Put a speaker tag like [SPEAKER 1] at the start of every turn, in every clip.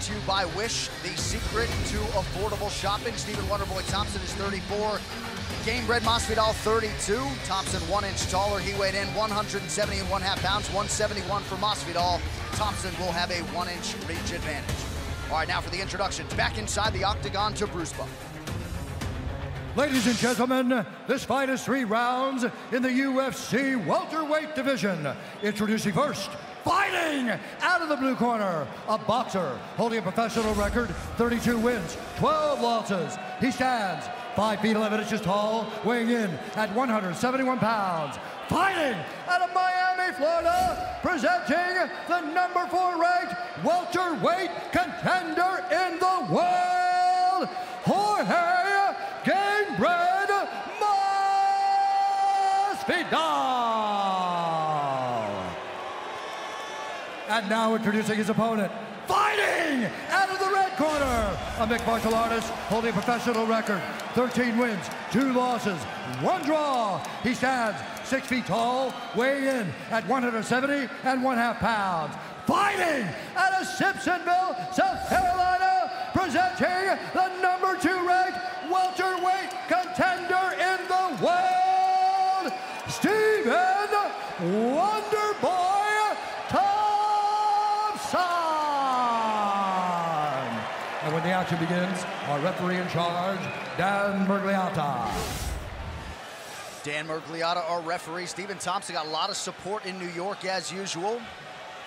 [SPEAKER 1] to you by Wish, the secret to affordable shopping. Stephen Wonderboy Thompson is 34. Game-bred Masvidal, 32. Thompson 1 inch taller. He weighed in 170 and 1/2 pounds, 171 for Masvidal. Thompson will have a 1 inch reach advantage. All right, now for the introductions. Back inside the octagon to Bruce Buck.
[SPEAKER 2] Ladies and gentlemen, this fight is 3 rounds in the UFC welterweight division. Introducing first, fighting out of the blue corner, a boxer holding a professional record, 32 wins, 12 losses. He stands 5 feet 11 inches tall, weighing in at 171 pounds. Fighting out of Miami, Florida, presenting the number 4 ranked welterweight contender in the world, Jorge Game-bred Masvidal. And now introducing his opponent, fighting out of the red corner, a mixed martial artist holding a professional record, 13 wins, 2 losses, 1 draw. He stands 6 feet tall, weighing in at 170 and 1/2 pounds. Fighting out of Simpsonville, South Carolina, presenting the number 2 ranked welterweight contender in the world, Stephen Wonderboy Thompson. And when the action begins, our referee in charge, Dan Mergliata.
[SPEAKER 1] Dan Mergliata, our referee. Stephen Thompson got a lot of support in New York as usual.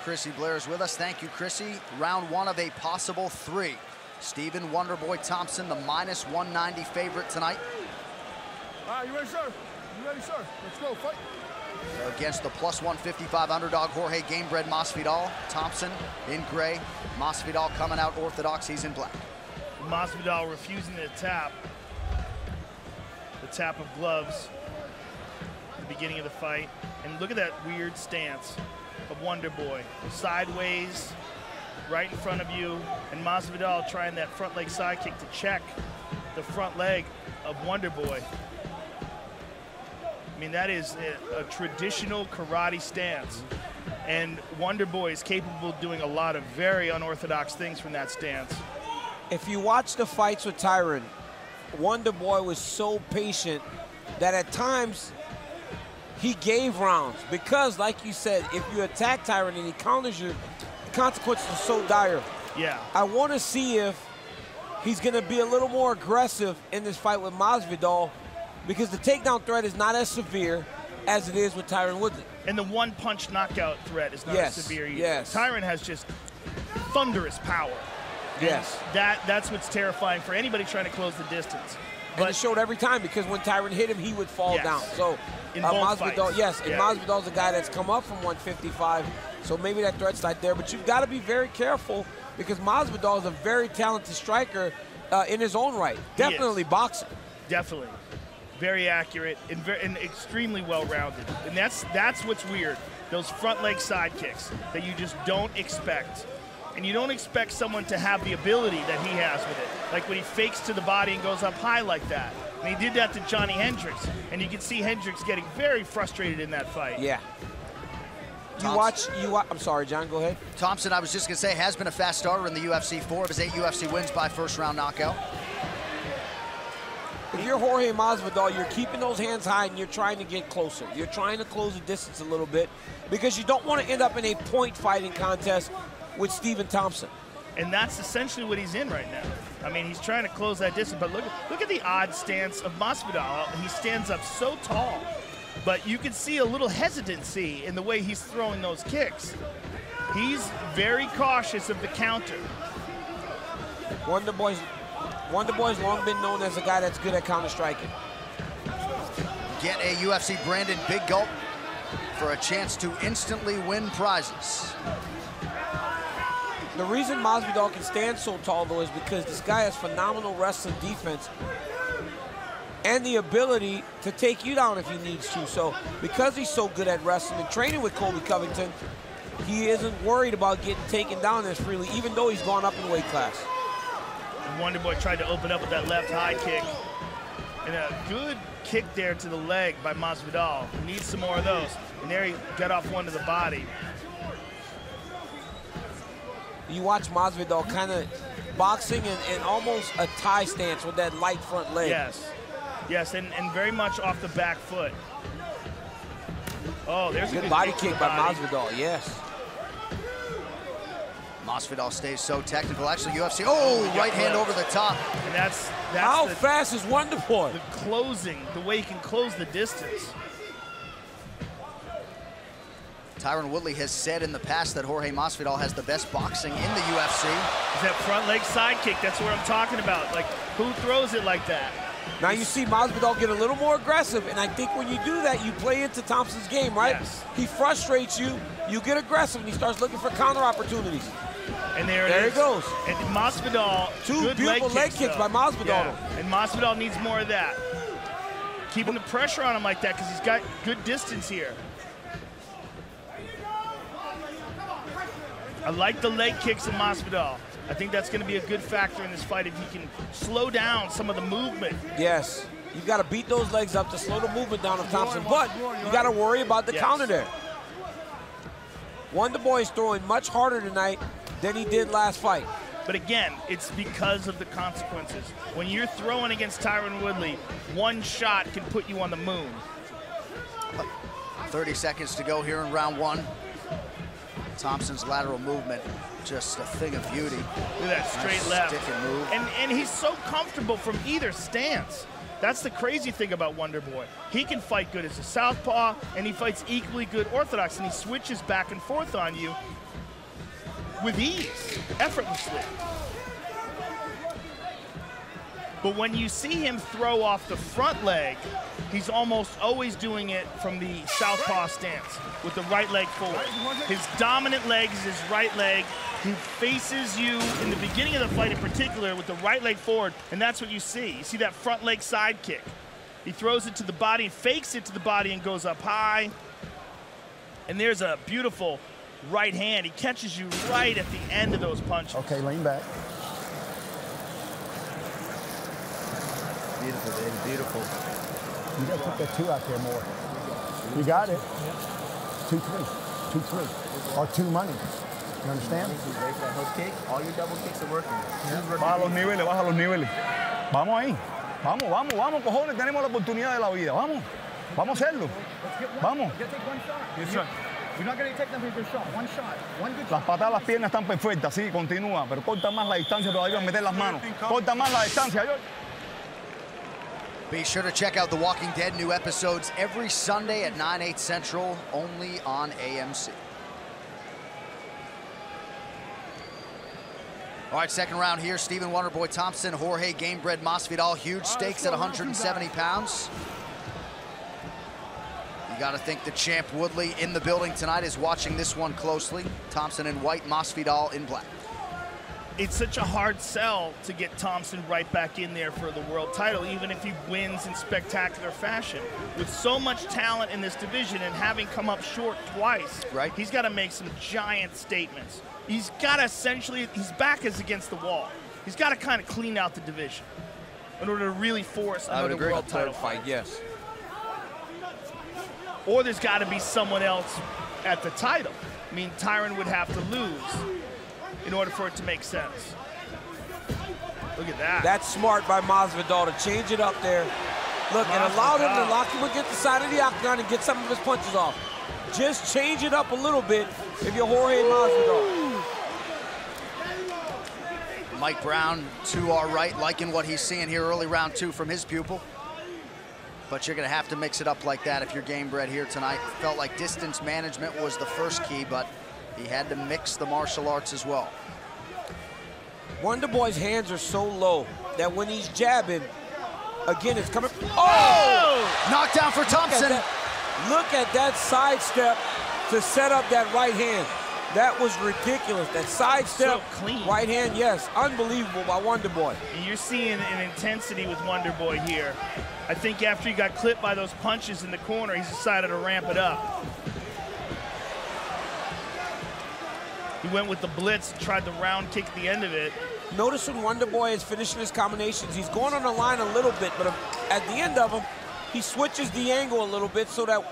[SPEAKER 1] Chrissy Blair is with us. Thank you, Chrissy. Round 1 of a possible 3. Stephen Wonderboy Thompson, the -190 favorite tonight.
[SPEAKER 3] All right, you ready, sir? You ready, sir? Let's go, fight.
[SPEAKER 1] Against the +155 underdog, Jorge Game-bred Masvidal. Thompson in gray. Masvidal coming out orthodox, he's in black.
[SPEAKER 4] Masvidal refusing to tap. The tap of gloves at the beginning of the fight. And look at that weird stance of Wonderboy. Sideways, right in front of you, and Masvidal trying that front leg side kick to check the front leg of Wonderboy. I mean, that is a traditional karate stance, and Wonderboy is capable of doing a lot of very unorthodox things from that stance.
[SPEAKER 5] If you watch the fights with Tyron, Wonderboy was so patient that at times he gave rounds, because like you said, if you attack Tyron and he counters you, the consequences are so dire.
[SPEAKER 4] Yeah.
[SPEAKER 5] I want to see if he's going to be a little more aggressive in this fight with Masvidal, because the takedown threat is not as severe as it is with Tyron Woodley.
[SPEAKER 4] And the one-punch knockout threat is not as severe either.
[SPEAKER 5] Yes.
[SPEAKER 4] Tyron has just thunderous power.
[SPEAKER 5] Yes.
[SPEAKER 4] That's what's terrifying for anybody trying to close the distance.
[SPEAKER 5] And it showed every time, because when Tyron hit him, he would fall down. So
[SPEAKER 4] in both
[SPEAKER 5] Masvidal,
[SPEAKER 4] fights.
[SPEAKER 5] yes, and Masvidal's a guy that's come up from 155, so maybe that threat's not there. But you've got to be very careful, because Masvidal is a very talented striker in his own right. Definitely boxing.
[SPEAKER 4] Definitely. Very accurate and extremely well-rounded. And that's what's weird, those front leg side kicks that you just don't expect. And you don't expect someone to have the ability that he has with it. Like when he fakes to the body and goes up high like that. And he did that to Johnny Hendricks. And you can see Hendricks getting very frustrated in that fight.
[SPEAKER 5] Yeah. I'm sorry, John, go ahead.
[SPEAKER 1] Thompson, I was just going to say, has been a fast starter in the UFC. 4 of his 8 UFC wins by first-round knockout.
[SPEAKER 5] If you're Jorge Masvidal, you're keeping those hands high and you're trying to get closer. You're trying to close the distance a little bit, because you don't want to end up in a point fighting contest with Stephen Thompson.
[SPEAKER 4] And that's essentially what he's in right now. I mean, he's trying to close that distance, but look at the odd stance of Masvidal. He stands up so tall, but you can see a little hesitancy in the way he's throwing those kicks. He's very cautious of the counter.
[SPEAKER 5] Wonderboy's long been known as a guy that's good at counter-striking.
[SPEAKER 1] Get a UFC branded Big Gulp for a chance to instantly win prizes.
[SPEAKER 5] The reason Masvidal can stand so tall, though, is because this guy has phenomenal wrestling defense and the ability to take you down if he needs to. So because he's so good at wrestling and training with Colby Covington, he isn't worried about getting taken down as freely, even though he's gone up in weight class.
[SPEAKER 4] Wonderboy tried to open up with that left high kick. And a good kick there to the leg by Masvidal. Needs some more of those. And there he got off one to the body.
[SPEAKER 5] You watch Masvidal kind of boxing and almost a tie stance with that light front leg.
[SPEAKER 4] Yes, and very much off the back foot. Oh, there's a
[SPEAKER 5] good body kick by Masvidal, yes.
[SPEAKER 1] Masvidal stays so technical. Actually, UFC, right hand over the top.
[SPEAKER 4] And that's
[SPEAKER 5] how fast is Wonderboy?
[SPEAKER 4] The closing, the way he can close the distance.
[SPEAKER 1] Tyron Woodley has said in the past that Jorge Masvidal has the best boxing in the UFC.
[SPEAKER 4] It's that front leg side kick, that's what I'm talking about. Like, who throws it like that?
[SPEAKER 5] Now you see Masvidal get a little more aggressive, and I think when you do that, you play into Thompson's game, right?
[SPEAKER 4] Yes.
[SPEAKER 5] He frustrates you, you get aggressive, and he starts looking for counter opportunities.
[SPEAKER 4] And there
[SPEAKER 5] it goes.
[SPEAKER 4] And Masvidal,
[SPEAKER 5] two beautiful leg kicks by Masvidal.
[SPEAKER 4] Yeah. And Masvidal needs more of that. Keeping the pressure on him like that because he's got good distance here. I like the leg kicks of Masvidal. I think that's going to be a good factor in this fight if he can slow down some of the movement.
[SPEAKER 5] Yes. You've got to beat those legs up to slow the movement down of Thompson, but you got to worry about the counter there. Wonderboy is throwing much harder tonight than he did last fight.
[SPEAKER 4] But again, it's because of the consequences. When you're throwing against Tyron Woodley, one shot can put you on the moon.
[SPEAKER 1] 30 seconds to go here in round one. Thompson's lateral movement, just a thing of beauty.
[SPEAKER 4] Look at that straight left.
[SPEAKER 1] Stick and move.
[SPEAKER 4] And he's so comfortable from either stance. That's the crazy thing about Wonderboy. He can fight good as a southpaw, and he fights equally good orthodox, and he switches back and forth on you with ease, effortlessly. But when you see him throw off the front leg, he's almost always doing it from the southpaw stance with the right leg forward. His dominant leg is his right leg. He faces you in the beginning of the fight in particular with the right leg forward, and that's what you see. You see that front leg side kick. He throws it to the body, fakes it to the body, and goes up high. And there's a beautiful right hand. He catches you right at the end of those punches.
[SPEAKER 6] Okay, lean back.
[SPEAKER 1] Beautiful, baby, beautiful.
[SPEAKER 6] You got to put that 2 out there more. You got it. 2-3, 2-3, or 2 money. You understand?
[SPEAKER 7] All your double kicks are working.
[SPEAKER 3] Baja los niveles, baja los niveles. Vamos ahí. Vamos, vamos, vamos, cojones. Tenemos la oportunidad de la vida. Vamos. Vamos a hacerlo. Vamos.
[SPEAKER 6] Yes, sir. We're not going to take them for a shot. One shot. One good shot.
[SPEAKER 3] Las patadas, las piernas están perfectas. Sí, continúa. Pero corta más la distancia todavía, meter las manos. Corta más la distancia.
[SPEAKER 1] Be sure to check out The Walking Dead. New episodes every Sunday at 9/8 Central, only on AMC. All right, second round here. Stephen Wonderboy Thompson, Jorge Gamebred Masvidal. Huge stakes at 170 pounds. You got to think the champ Woodley in the building tonight is watching this one closely. Thompson in white, Masvidal in black.
[SPEAKER 4] It's such a hard sell to get Thompson right back in there for the world title, even if he wins in spectacular fashion. With so much talent in this division and having come up short twice,
[SPEAKER 1] right,
[SPEAKER 4] he's got to make some giant statements. He's got to essentially, his back is against the wall. He's got to kind of clean out the division in order to really force another world title fight.
[SPEAKER 5] Yes.
[SPEAKER 4] Or there's got to be someone else at the title. I mean, Tyron would have to lose in order for it to make sense. Look at that.
[SPEAKER 5] That's smart by Masvidal to change it up there. Look, and allow him to lock him against the side of the octagon and get some of his punches off. Just change it up a little bit if you're Jorge Masvidal.
[SPEAKER 1] Mike Brown to our right, liking what he's seeing here early round 2 from his pupil. But you're going to have to mix it up like that if you're Gamebred here tonight. Felt like distance management was the first key, but he had to mix the martial arts as well.
[SPEAKER 5] Wonderboy's hands are so low that when he's jabbing, again, it's coming. Oh!
[SPEAKER 1] Knockdown for Thompson.
[SPEAKER 5] Look at that sidestep to set up that right hand. That was ridiculous. That sidestep,
[SPEAKER 4] so clean.
[SPEAKER 5] Right hand, yes, unbelievable by Wonderboy.
[SPEAKER 4] And you're seeing an intensity with Wonderboy here. I think after he got clipped by those punches in the corner, he's decided to ramp it up. He went with the blitz, tried the round kick at the end of it.
[SPEAKER 5] Notice when Wonderboy is finishing his combinations, he's going on the line a little bit, but at the end of them, he switches the angle a little bit so that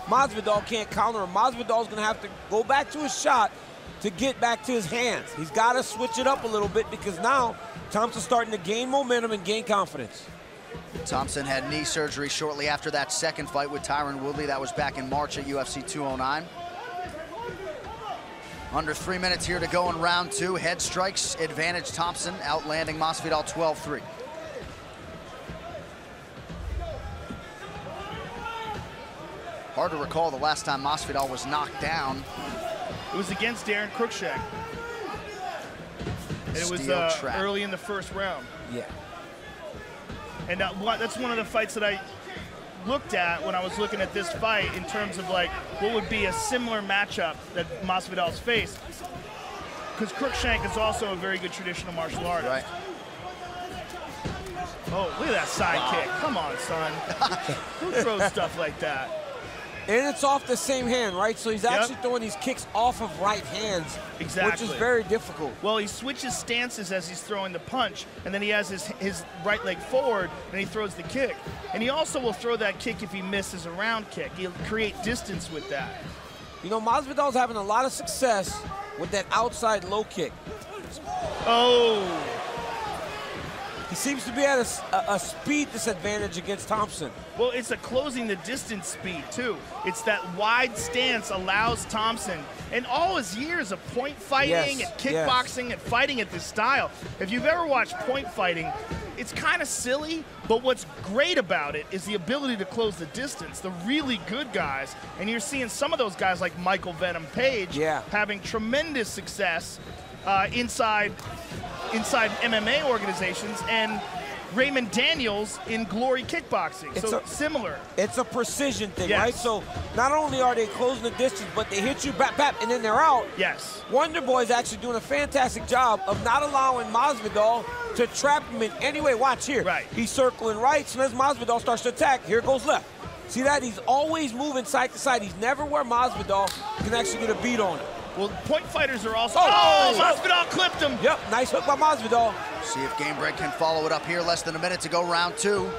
[SPEAKER 5] Masvidal can't counter him. Masvidal's gonna have to go back to his shot to get back to his hands. He's got to switch it up a little bit because now Thompson's starting to gain momentum and gain confidence.
[SPEAKER 1] Thompson had knee surgery shortly after that second fight with Tyron Woodley. That was back in March at UFC 209. Under 3 minutes here to go in round 2. Head strikes advantage Thompson, outlanding Masvidal 12-3. Hard to recall the last time Masvidal was knocked down.
[SPEAKER 4] It was against Darren Cruikshank. And it was early in the first round.
[SPEAKER 5] Yeah.
[SPEAKER 4] And that's one of the fights that I looked at when I was looking at this fight in terms of like what would be a similar matchup that Masvidal's faced. Because Cruikshank is also a very good traditional martial artist.
[SPEAKER 1] Right.
[SPEAKER 4] Oh, look at that side kick. Come on, son. Who throws stuff like that?
[SPEAKER 5] And it's off the same hand, right? So he's actually throwing these kicks off of right hands,
[SPEAKER 4] exactly,
[SPEAKER 5] which is very difficult.
[SPEAKER 4] Well, he switches stances as he's throwing the punch, and then he has his right leg forward, and he throws the kick. And he also will throw that kick if he misses a round kick. He'll create distance with that.
[SPEAKER 5] You know, Masvidal's having a lot of success with that outside low kick.
[SPEAKER 4] Oh.
[SPEAKER 5] He seems to be at a speed disadvantage against Thompson.
[SPEAKER 4] Well, it's a closing the distance speed, too. It's that wide stance allows Thompson, in all his years of point fighting and kickboxing and fighting at this style, if you've ever watched point fighting, it's kind of silly, but what's great about it is the ability to close the distance. The really good guys, and you're seeing some of those guys like Michael Venom Page having tremendous success inside MMA organizations, and Raymond Daniels in Glory Kickboxing. So similar.
[SPEAKER 5] It's a precision thing, right? So not only are they closing the distance, but they hit you, bap, bap, and then they're out.
[SPEAKER 4] Yes.
[SPEAKER 5] Wonder Boy is actually doing a fantastic job of not allowing Masvidal to trap him in any way. Watch here.
[SPEAKER 4] Right.
[SPEAKER 5] He's circling right. As soon as Masvidal starts to attack, here goes left. See that? He's always moving side to side. He's never where Masvidal can actually get a beat on him.
[SPEAKER 4] Well, point fighters are also... Oh, Masvidal clipped him.
[SPEAKER 5] Yep, nice hook by Masvidal.
[SPEAKER 1] See if Gamebred can follow it up here. Less than a minute to go, round 2.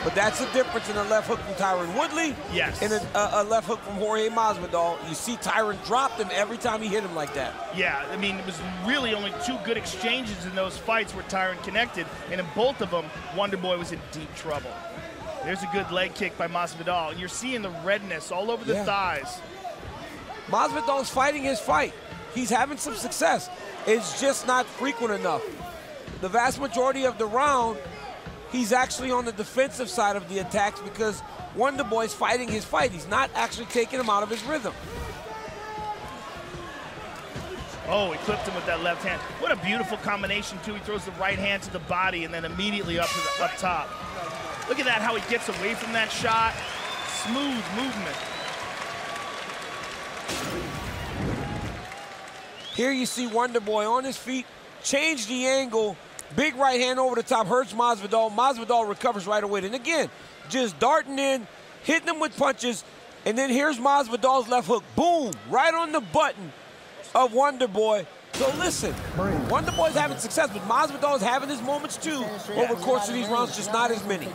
[SPEAKER 5] But that's the difference in a left hook from Tyron Woodley and a left hook from Jorge Masvidal. You see Tyron dropped him every time he hit him like that.
[SPEAKER 4] Yeah, I mean, it was really only 2 good exchanges in those fights where Tyron connected, and in both of them, Wonder Boy was in deep trouble. There's a good leg kick by Masvidal, and you're seeing the redness all over the thighs.
[SPEAKER 5] Masvidal's fighting his fight. He's having some success. It's just not frequent enough. The vast majority of the round, he's actually on the defensive side of the attacks because Wonder Boy's fighting his fight. He's not actually taking him out of his rhythm.
[SPEAKER 4] Oh, he clipped him with that left hand. What a beautiful combination, too. He throws the right hand to the body and then immediately up top. Look at that, how he gets away from that shot. Smooth movement.
[SPEAKER 5] Here you see Wonder Boy on his feet, change the angle, big right hand over the top, hurts Masvidal. Masvidal recovers right away. And again, just darting in, hitting him with punches, and then here's Masvidal's left hook. Boom, right on the button of Wonder Boy. So listen, Wonder Boy's having success, but Masvidal is having his moments too over the course of these rounds, just not as many.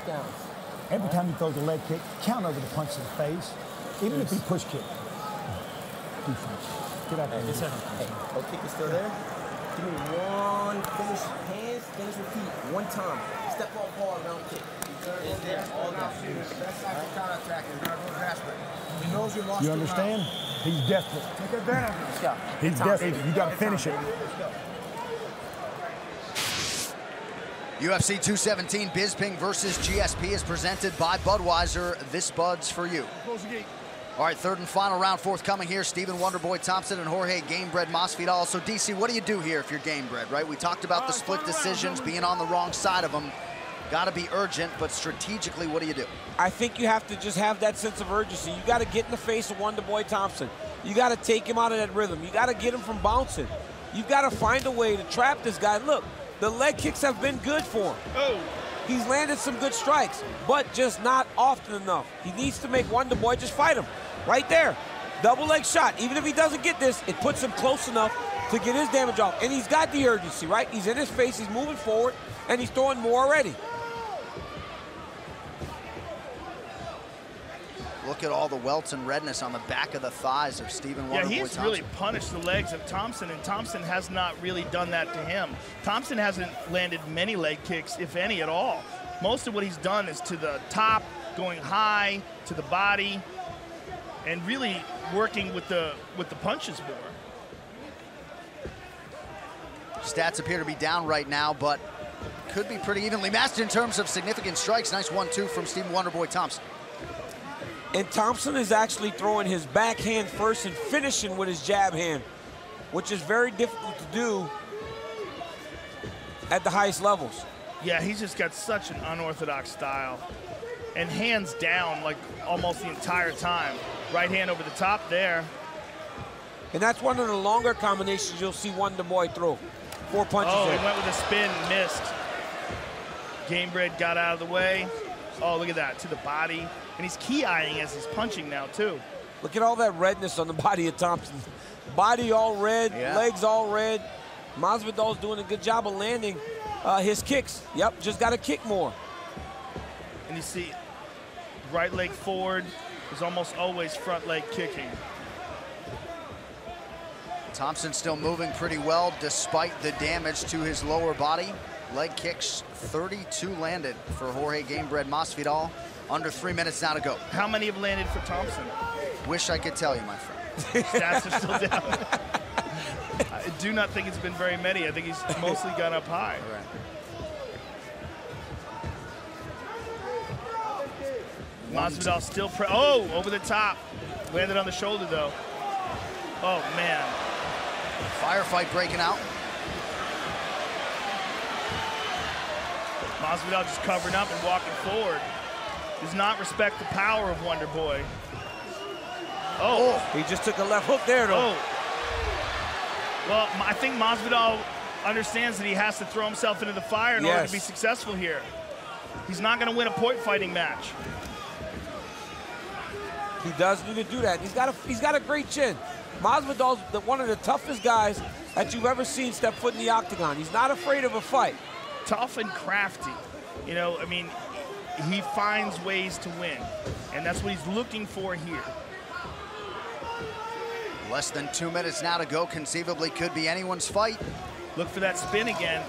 [SPEAKER 6] Every time he throws a leg kick, count over the punch to the face, even if he push kick. Defense. Get out there.
[SPEAKER 7] Hey, oh, kick is still there. Give me one, finish hands, finish with feet, one time. Step off ball, round kick. It's there, all that. That's like a counter attack, it's not no grasping. He knows you lost.
[SPEAKER 6] You understand? He's desperate.
[SPEAKER 7] Take advantage. Let's go.
[SPEAKER 6] He's desperate. You got to finish it.
[SPEAKER 1] UFC 217 Bisping versus GSP is presented by Budweiser. This Bud's for you.
[SPEAKER 3] Close the gate.
[SPEAKER 1] All right, third and final round forthcoming here. Stephen Wonderboy Thompson and Jorge Gamebred Masvidal. So, DC, what do you do here if you're Gamebred, right? We talked about the split decisions, being on the wrong side of them. Got to be urgent, but strategically, what do you do?
[SPEAKER 5] I think you have to just have that sense of urgency. You got to get in the face of Wonderboy Thompson. You got to take him out of that rhythm. You got to get him from bouncing. You got to find a way to trap this guy. Look, the leg kicks have been good for him.
[SPEAKER 4] Oh.
[SPEAKER 5] He's landed some good strikes, but just not often enough. He needs to make Wonderboy just fight him. Right there. Double leg shot. Even if he doesn't get this, it puts him close enough to get his damage off. And he's got the urgency, right? He's in his face, he's moving forward, and he's throwing more already.
[SPEAKER 1] look at all the welts and redness on the back of the thighs of Stephen Wonderboy Thompson.
[SPEAKER 4] Yeah, he's really punished the legs of Thompson, and Thompson has not really done that to him. Thompson hasn't landed many leg kicks, if any at all. Most of what he's done is to the top, going high, to the body, and really working with the punches more.
[SPEAKER 1] Stats appear to be down right now, but could be pretty evenly matched in terms of significant strikes. Nice 1-2 from Stephen Wonderboy Thompson.
[SPEAKER 5] And Thompson is actually throwing his backhand first and finishing with his jab hand, which is very difficult to do at the highest levels.
[SPEAKER 4] Yeah, he's just got such an unorthodox style. And hands down like almost the entire time. Right hand over the top there.
[SPEAKER 5] And that's one of the longer combinations you'll see Wonderboy throw. 4 punches.
[SPEAKER 4] Oh,
[SPEAKER 5] there.
[SPEAKER 4] he went with a spin, missed. Gamebred got out of the way. Oh, look at that, to the body. And he's key-eyeing as he's punching now, too.
[SPEAKER 5] Look at all that redness on the body of Thompson. Body all red, legs all red. Masvidal's doing a good job of landing his kicks. Yep, just got to kick more.
[SPEAKER 4] And you see, right leg forward is almost always front leg kicking.
[SPEAKER 1] Thompson still moving pretty well despite the damage to his lower body. Leg kicks, 32 landed for Jorge Gamebred Masvidal. Under 3 minutes now to go.
[SPEAKER 4] How many have landed for Thompson?
[SPEAKER 1] Wish I could tell you, my friend.
[SPEAKER 4] Stats are still down. I do not think it's been very many. I think he's mostly gone up high. Right. Masvidal still over the top. Landed on the shoulder, though. Oh, man.
[SPEAKER 1] Firefight breaking out.
[SPEAKER 4] Masvidal just covering up and walking forward. Does not respect the power of Wonderboy. Oh.
[SPEAKER 5] He just took a left hook there, though.
[SPEAKER 4] Oh. Well, I think Masvidal understands that he has to throw himself into the fire in order to be successful here. He's not going to win a point fighting match.
[SPEAKER 5] He does need to do that. He's got a great chin. Masvidal's one of the toughest guys that you've ever seen step foot in the octagon. He's not afraid of a fight.
[SPEAKER 4] Tough and crafty. You know, I mean, he finds ways to win, and that's what he's looking for here.
[SPEAKER 1] Less than 2 minutes now to go. Conceivably could be anyone's fight.
[SPEAKER 4] Look for that spin again.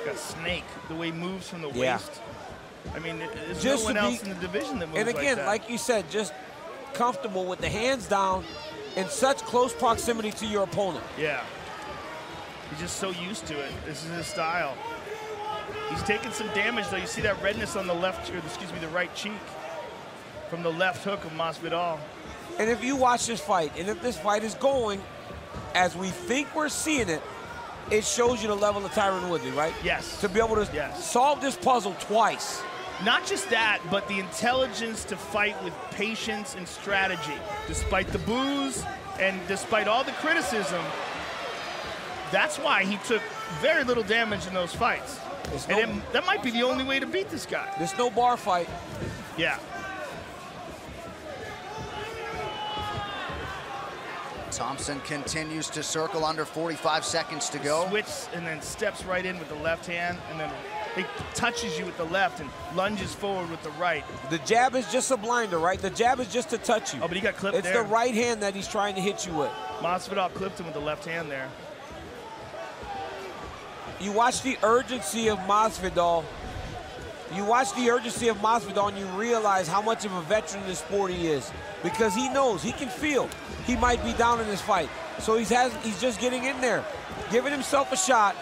[SPEAKER 4] Got Snake, the way he moves from the waist. I mean, there's
[SPEAKER 5] just
[SPEAKER 4] no one else in the division that moves
[SPEAKER 5] and again,
[SPEAKER 4] like that.
[SPEAKER 5] like you said, just comfortable with the hands down in such close proximity to your opponent.
[SPEAKER 4] Yeah. He's just so used to it. This is his style. He's taking some damage, though. You see that redness on the left, or excuse me, the right cheek from the left hook of Masvidal.
[SPEAKER 5] And if you watch this fight, and if this fight is going as we think we're seeing it, it shows you the level of Tyron Woodley, right?
[SPEAKER 4] Yes.
[SPEAKER 5] To be able to solve this puzzle twice.
[SPEAKER 4] Not just that, but the intelligence to fight with patience and strategy. Despite the boos and despite all the criticism, that's why he took very little damage in those fights. And that might be the only way to beat this guy.
[SPEAKER 5] There's no bar fight.
[SPEAKER 4] Yeah.
[SPEAKER 1] Thompson continues to circle, under 45 seconds to go.
[SPEAKER 4] Switch and then steps right in with the left hand, and then he touches you with the left and lunges forward with the right.
[SPEAKER 5] The jab is just a blinder, right? The jab is just to touch you.
[SPEAKER 4] Oh, but he got clipped
[SPEAKER 5] there.
[SPEAKER 4] It's
[SPEAKER 5] the right hand that he's trying to hit you with.
[SPEAKER 4] Masvidal clipped him with the left hand there.
[SPEAKER 5] You watch the urgency of Masvidal. You watch the urgency of Masvidal and you realize how much of a veteran in this sport he is. Because he knows, he can feel he might be down in this fight. So he's just getting in there, giving himself a shot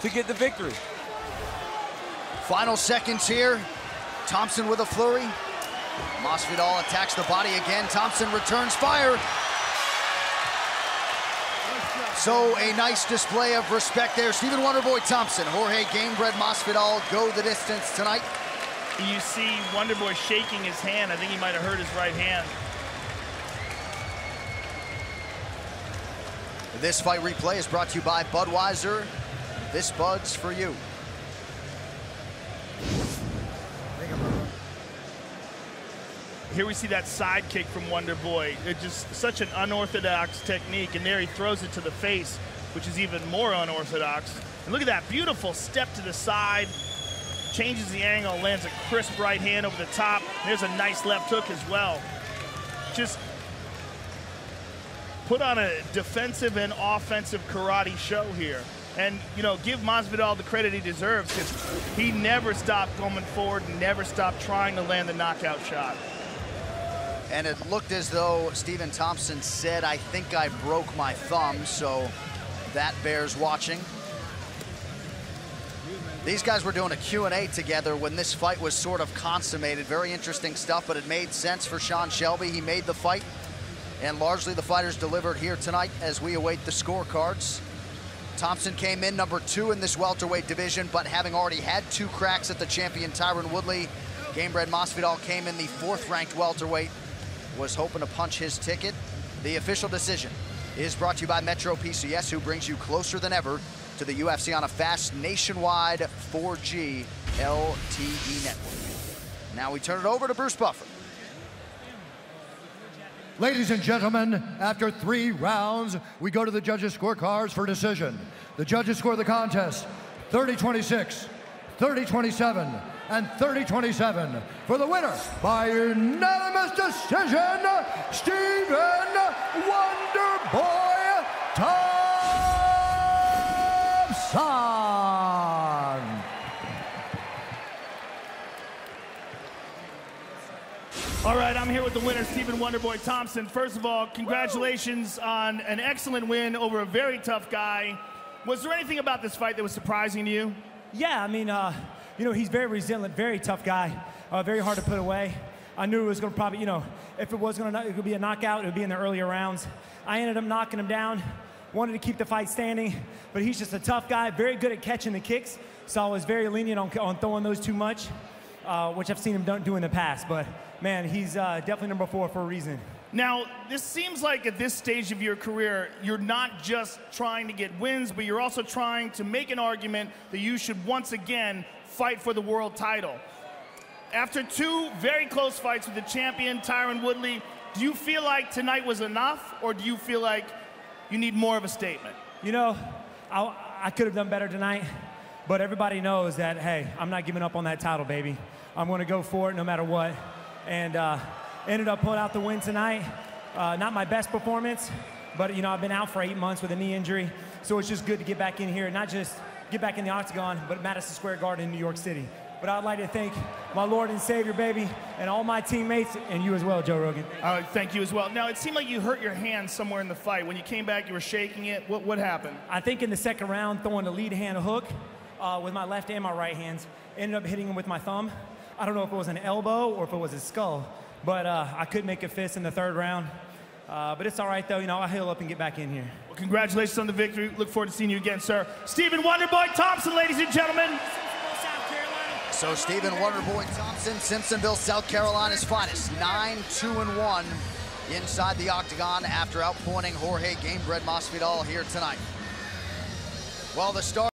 [SPEAKER 5] to get the victory.
[SPEAKER 1] Final seconds here. Thompson with a flurry. Masvidal attacks the body again. Thompson returns fire. So a nice display of respect there. Stephen Wonderboy Thompson, Jorge Gamebred Masvidal go the distance tonight.
[SPEAKER 4] You see Wonderboy shaking his hand. I think he might have hurt his right hand.
[SPEAKER 1] This fight replay is brought to you by Budweiser. This Bud's for you.
[SPEAKER 4] Here we see that side kick from Wonderboy. It's just such an unorthodox technique, and there he throws it to the face, which is even more unorthodox. And look at that, beautiful step to the side. Changes the angle, lands a crisp right hand over the top. There's a nice left hook as well. Just put on a defensive and offensive karate show here. And, you know, give Masvidal the credit he deserves, because he never stopped going forward and never stopped trying to land the knockout shot.
[SPEAKER 1] And it looked as though Stephen Thompson said, "I think I broke my thumb," so that bears watching. These guys were doing a Q&A together when this fight was sort of consummated. Very interesting stuff, but it made sense for Sean Shelby. He made the fight, and largely the fighters delivered here tonight as we await the scorecards. Thompson came in number 2 in this welterweight division, but having already had 2 cracks at the champion Tyron Woodley, Gamebred Masvidal came in the 4th-ranked welterweight, was hoping to punch his ticket. The official decision is brought to you by Metro PCS, who brings you closer than ever to the UFC on a fast nationwide 4G LTE network. Now we turn it over to Bruce Buffer.
[SPEAKER 2] Ladies and gentlemen, after 3 rounds, we go to the judges' scorecards for decision. The judges score the contest 30-26, 30-27, and 30-27. For the winner, by unanimous decision, Stephen Wonderboy Thompson.
[SPEAKER 4] All right, I'm here with the winner, Stephen Wonderboy Thompson. First of all, congratulations on an excellent win over a very tough guy. Was there anything about this fight that was surprising to you?
[SPEAKER 8] Yeah, I mean, you know, he's very resilient, very tough guy, very hard to put away. I knew it was going to probably, you know, if it was going to, it could be a knockout, it would be in the earlier rounds. I ended up knocking him down, wanted to keep the fight standing, but he's just a tough guy, very good at catching the kicks, so I was very lenient on throwing those too much, which I've seen him do in the past, but man, he's definitely number 4 for a reason.
[SPEAKER 4] Now, this seems like at this stage of your career, you're not just trying to get wins, but you're also trying to make an argument that you should once again fight for the world title. After 2 very close fights with the champion, Tyron Woodley, do you feel like tonight was enough, or do you feel like you need more of a statement?
[SPEAKER 8] You know, I could have done better tonight, but everybody knows that, hey, I'm not giving up on that title, baby. I'm going to go for it no matter what. And ended up pulling out the win tonight. Not my best performance, but, you know, I've been out for 8 months with a knee injury, so it's just good to get back in here, not just get back in the octagon, but Madison Square Garden in New York City. But I'd like to thank my Lord and Savior, baby, and all my teammates, and you as well, Joe Rogan.
[SPEAKER 4] Thank you as well. Now, it seemed like you hurt your hand somewhere in the fight. When you came back, you were shaking it. What happened?
[SPEAKER 8] I think in the 2nd round, throwing the lead hand hook with my left and my right hands, ended up hitting him with my thumb. I don't know if it was an elbow or if it was his skull, but I couldn't make a fist in the 3rd round. But it's all right, though. You know, I'll heal up and get back in here.
[SPEAKER 4] Well, congratulations on the victory. Look forward to seeing you again, sir. Stephen Wonderboy Thompson, ladies and gentlemen.
[SPEAKER 1] So Stephen Wonderboy Thompson, Simpsonville, South Carolina's finest, 9-2-1 inside the octagon after outpointing Jorge Gamebred Masvidal here tonight. Well, the start